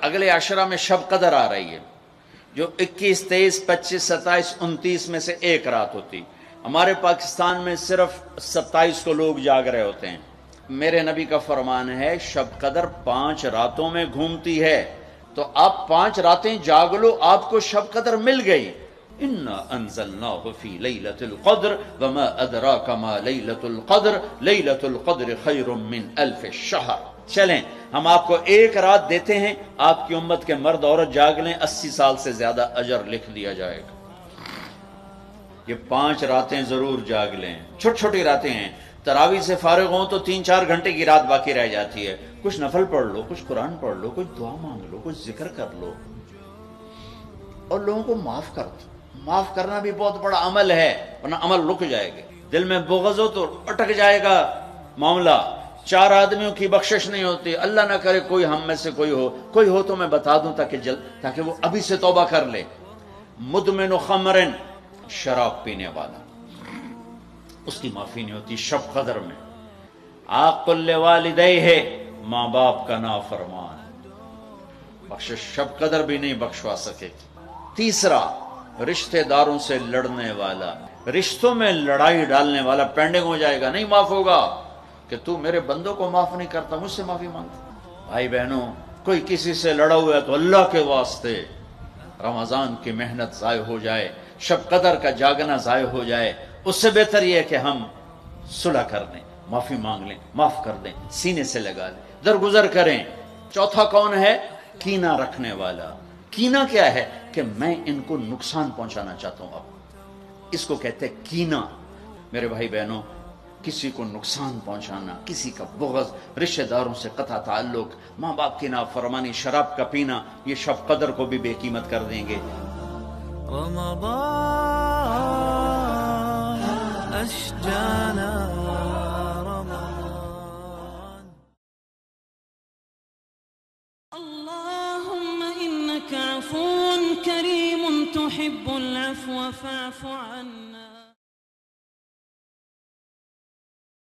اگلے عشرہ میں شب قدر آ رہی ہے، جو 21، 23، 25، 27، 29 میں سے ایک رات ہوتی. ہمارے پاکستان میں صرف 27 کو لوگ جاگ رہے ہوتے ہیں. میرے نبی کا فرمان ہے شب قدر 5 راتوں میں گھومتی ہے، تو آپ 5 راتیں جاگ لو، آپ کو شب قدر مل گئی. انا انزلناہ فی لیلۃ القدر وما ادراک ما لیلۃ القدر لیلۃ القدر خیر من الف شہر. چلیں ہم آپ کو ایک رات دیتے ہیں، آپ کی امت کے مرد عورت جاگ لیں، 80 سال سے زیادہ اجر لکھ دیا جائے گا. یہ 5 راتیں ضرور جاگ لیں، چھوٹی چھوٹی راتیں ہیں. تراویح سے فارغ ہوں تو 3-4 گھنٹے کی رات باقی رہ جاتی ہے، کچھ نفل پڑھ لو، کچھ قرآن پڑھ لو، کچھ دعا مانگ لو، کچھ ذکر کر لو، اور لوگوں کو معاف کر دو. معاف کرنا بھی بہت بڑا عمل ہے، ورنہ عمل رک جائے گا. دل میں بغض ہو تو اٹک جائے گا معاملہ. 4 آدمیوں کی بخشش نہیں ہوتی. اللہ نہ کرے کوئی ہم میں سے کوئی ہو تو میں بتا دوں تاکہ وہ ابھی سے توبہ کر لے. مدمن خمرن، شراب پینے والا، اس کی معافی نہیں ہوتی شب قدر میں. عاق لوالدیہ، ماں باپ کا نافرمان، بخشش شب قدر بھی نہیں بخشوا سکے. تیسرا، رشتہ داروں سے لڑنے والا، رشتوں میں لڑائی ڈالنے والا پینڈنگ ہو جائے گا، نہیں معاف ہوگا کہ تو میرے بندوں کو معاف نہیں کرتا، مجھ سے معافی مانگتا. بھائی بہنوں، کوئی کسی سے لڑا ہوا ہے تو اللہ کے واسطے رمضان کی محنت ضائع ہو جائے، شب قدر کا جاگنا ضائع ہو جائے، اس سے بہتر یہ ہے کہ ہم صلح کر لیں، معافی مانگ لیں، معاف کر دیں، سینے سے لگا لیں، درگزر کریں. چوتھا کون ہے؟ کینہ رکھنے والا. کینہ کیا ہے؟ کہ میں ان کو نقصان پہنچانا چاہتا ہوں. اب اس کو کہتے ہیں کینہ. میرے بھائی بہنوں، کسی کو نقصان پہنچانا، کسی کا بغض، رشتہ داروں سے قطع تعلق، ماں باپ کی نافرمانی، شراب کا پینا، یہ شب قدر کو بھی بے قیمت کر دیں گے. رمضان اشجانا رمضان. اللهم إنك عفو كريم تحب العفو فاعف عنا.